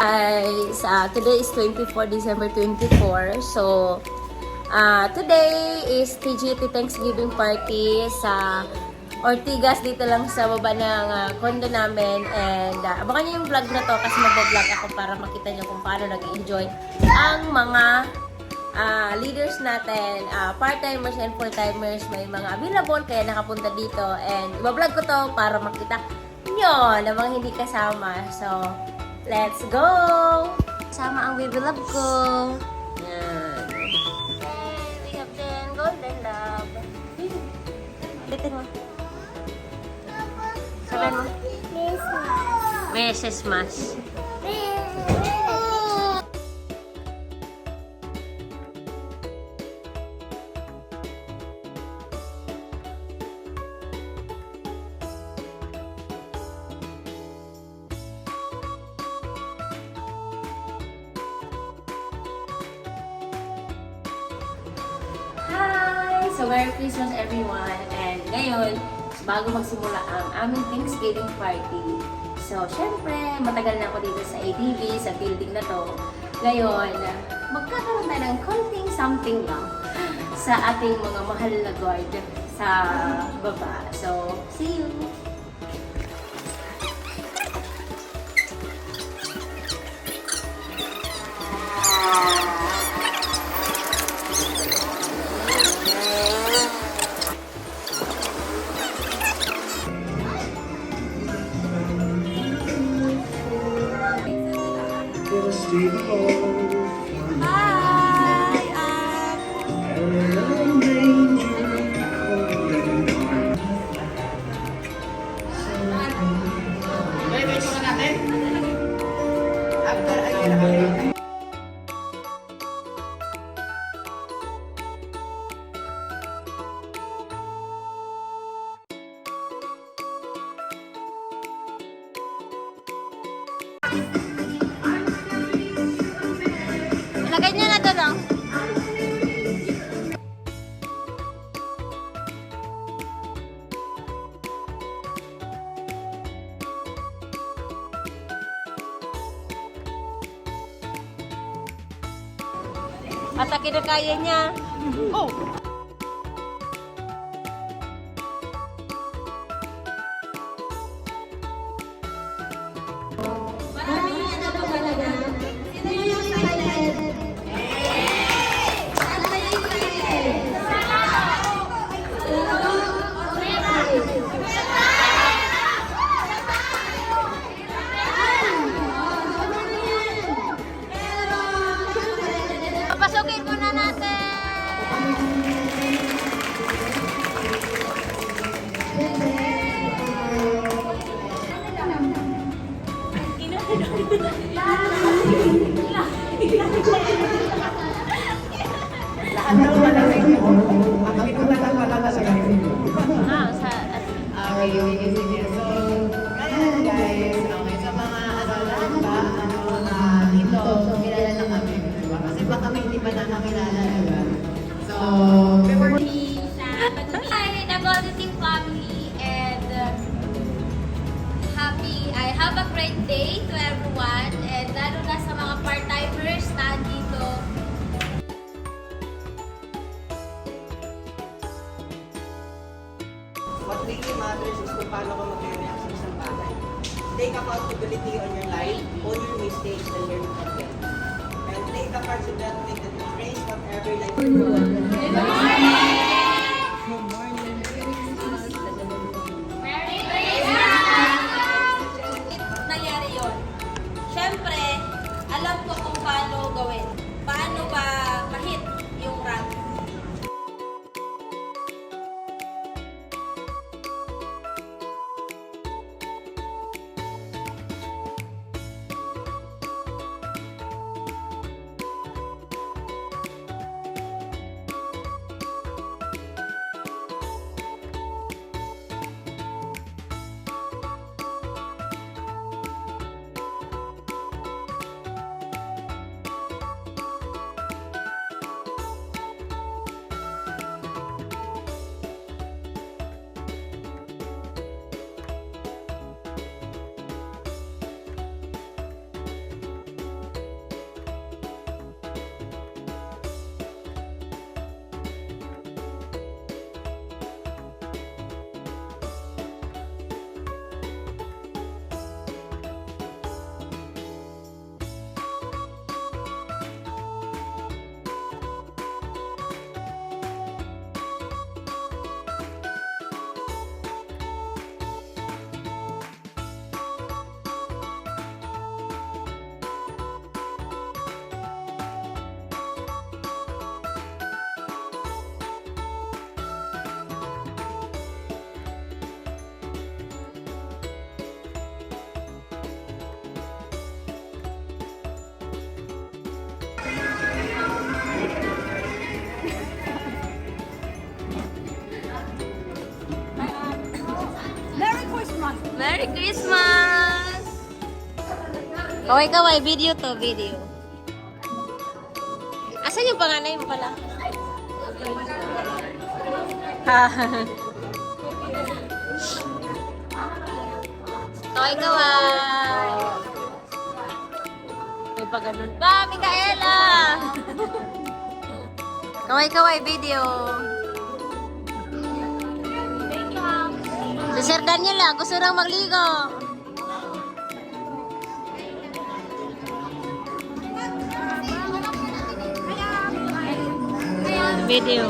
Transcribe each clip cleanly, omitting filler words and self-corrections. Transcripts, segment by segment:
Guys, today is 24 December 24. So, today is TGT Thanksgiving party sa Ortigas dito lang sa baba ng condo namin. And abangan niyo yung vlog na to kasi mag-vlog ako para makita niyo kung paano nag-enjoy ang mga leaders natin, part-timers and full-timers. May mga available kaya nakapunta dito. And iba-vlog ko to para makita nyo na mga hindi kasama. So, let's go! Sama ang baby love ko. Yan. And we have then golden love. Bitin mo. Sabihin mo. Mrs. Mas. Hi! So, Merry Christmas everyone! And ngayon, bago magsimula ang aming Thanksgiving party. So, syempre, matagal na ako dito sa ADV, sa building na to. Ngayon, magkakaroon tayo ng konting something lang sa ating mga mahal na guard sa baba. So, see you! Ilagay niyo na doon, oh. At kinakaya niya. Oh! Papasukin muna natin! Lahat daw wala sa inyo. Ang pinuntahan wala na sa inyo. Okay, sige. So, ayan guys. Okay, sa mga lahat ba, dito, so kilala na kami. Diba? Kasi baka kami hindi pa na nakilala, diba? So, Hi, the Golden Team family, and I have a great day to everyone, and lalo na sa mga part-timers na dito. what really matters is kung paano ka mag-react sa isang bagay. Take accountability on your life, own your mistakes, and learn from them. And take the parts of that thing that embrace whatever life you're doing. Merry Christmas! Nangyari yun. Siyempre, alam ko kung paano gawin. Paano ba ma-hit yung rank. Merry Christmas! Kaway-kaway, video to, video. Asan yung panganay mo pala? Kaway-kaway! May pa ganun pa, Mikaela! Kaway-kaway, video. Si Sir Daniel gusto nang magligo. Video.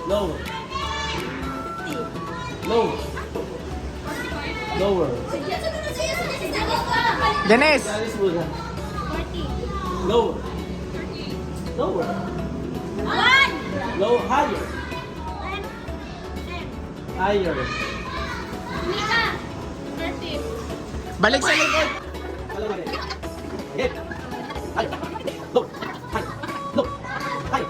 Lower. Lower. Lower. Dennis! Alis muna. Lower. Lower. Lower. Higher. Higher. Balik sa likod! Alam mo rin. Hit. High. Low. High. Low. High.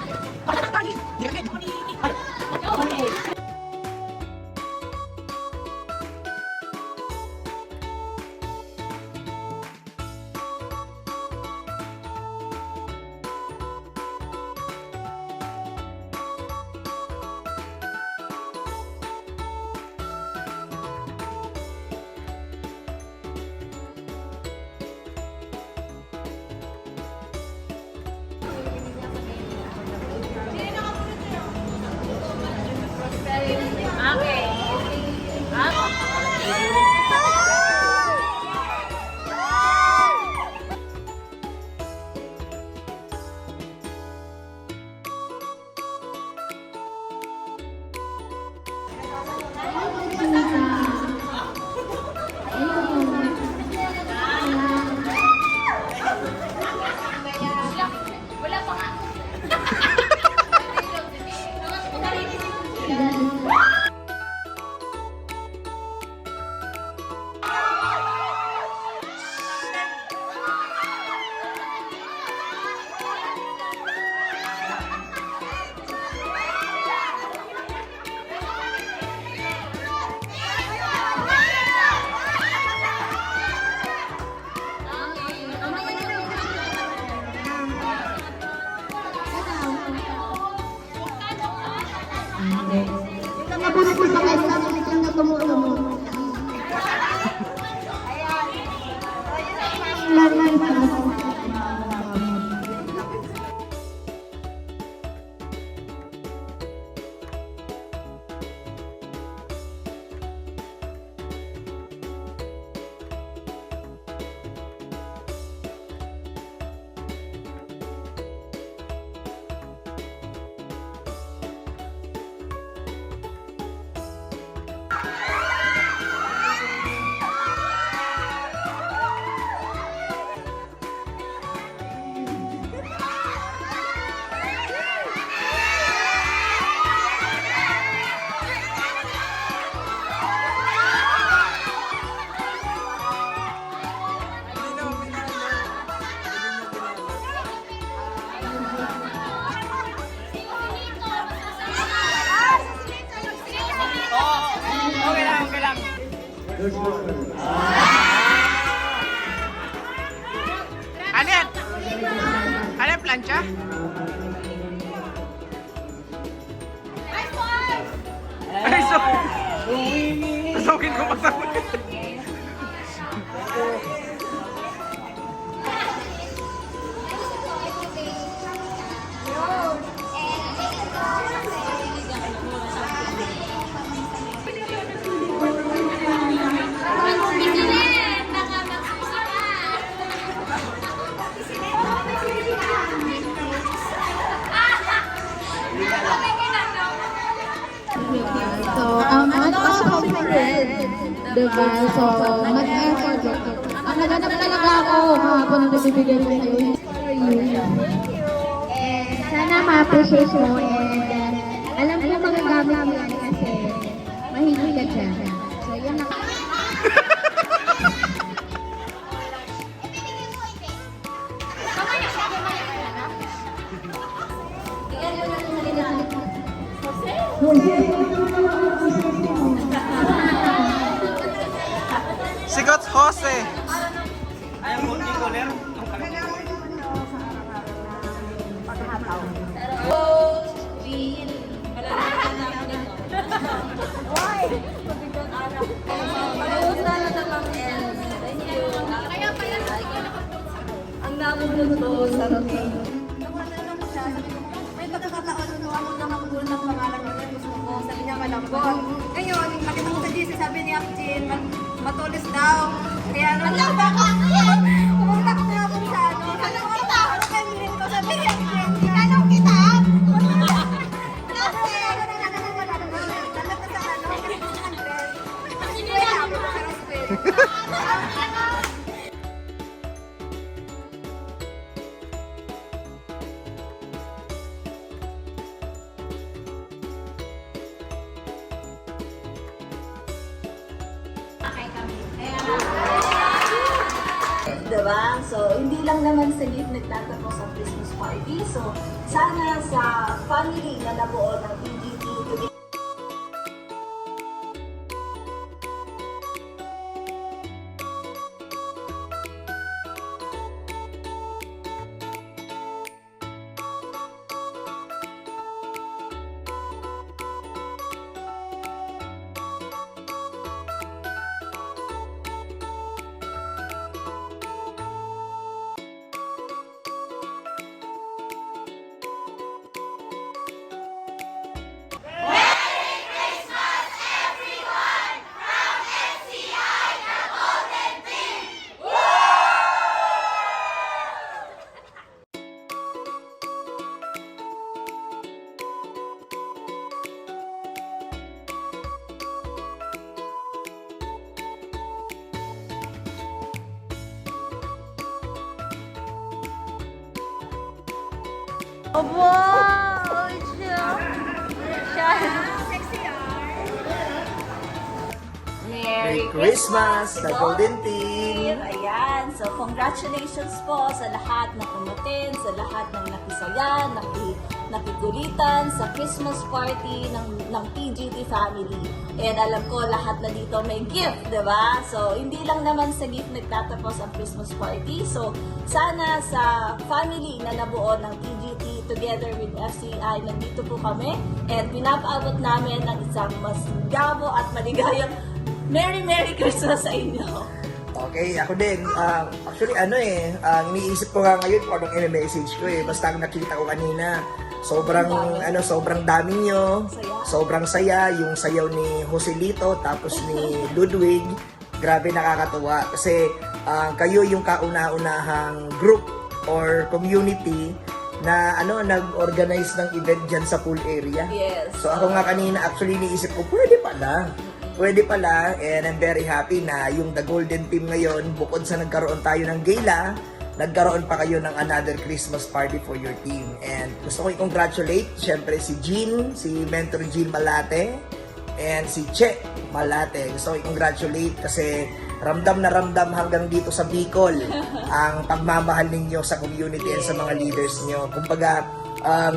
Ano yan? Ano yung plancha? Ay, so... Pasawin ko, pasawin. So, as confident, diba? So, mag-effort ako. Ang naganap talaga ako kahapon ang nagbibigay ko sa'yo. For you. And sana ma-appreciate mo. And alam ko magagamit mo yan kasi mahilig ka dyan. So, yun lang. Sigot Jose. Ayaw mo, di ko ler. Ang namumulo sa routine. May pagkakataon nung ako na makukulit ang pangalan ko niya, gusto ko, sabi niya malambot. Ngayon, nakita ko sa GC, sabi ni Akjin, matulis daw. Kaya nung pumunta ko nga kung sa ano, sabi ko, ano kayo bilhin ko? Sabi ni Akjin, anong kita? Kasi, ano na Diba? So, hindi lang naman sa gift nagtatapos ang Christmas party. So, sana sa family na nabuo ng PGT to Merry Christmas, the Golden Team! Ayan. So, congratulations po sa lahat na umaten, sa lahat ng nakisaya, nakigulitan sa Christmas party ng PGT family. And alam ko, lahat na dito may gift, di ba? So, hindi lang naman sa gift nagtatapos ang Christmas party. So, sana sa family na nabuo ng PGT together with FCI, nandito po kami. And pinapaabot namin ng isang mas gabo at maligayang Merry Christmas sa inyo. Okay, ako din. Actually, iniisip ko nga ngayon kung anong message ko eh. Basta ang nakita ko kanina, sobrang dami nyo. Sobrang saya. Yung sayaw ni Joselito, tapos ni Ludwig. Grabe nakakatuwa. Kasi kayo yung kauna-unahang group or community na nag-organize ng event dyan sa pool area. Yes. So ako nga kanina, actually, iniisip ko, pwede pala, and I'm very happy na yung The Golden Team ngayon, bukod sa nagkaroon tayo ng gala, nagkaroon pa kayo ng another Christmas party for your team. And gusto ko i-congratulate, syempre si Jean, si Mentor Jean Malate, and si Che Malate. Gusto ko i-congratulate kasi ramdam na ramdam hanggang dito sa Bicol ang pagmamahal ninyo sa community and sa mga leaders nyo. Kumbaga,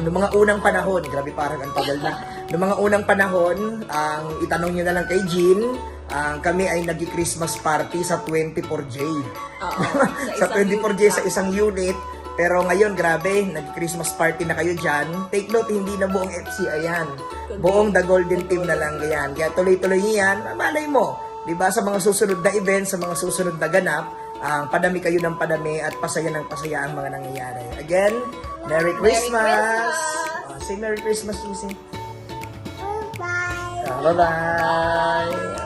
noong mga unang panahon, grabe parang ang tagal na, noong mga unang panahon, itanong nyo na lang kay Jean, kami ay nag-Christmas party sa 24J. Sa 24J sa isang unit. Pero ngayon, grabe, nag-Christmas party na kayo dyan. Take note, hindi na buong FCI yan. Buong The Golden Team na lang yan. Kaya tuloy-tuloy nyo yan, malay mo. Diba, sa mga susunod na events, sa mga susunod na ganap, padami kayo ng padami at pasaya ng pasaya ang mga nangyayari. Again, Merry Christmas! Say Merry Christmas, Susie. Bye-bye! Bye-bye!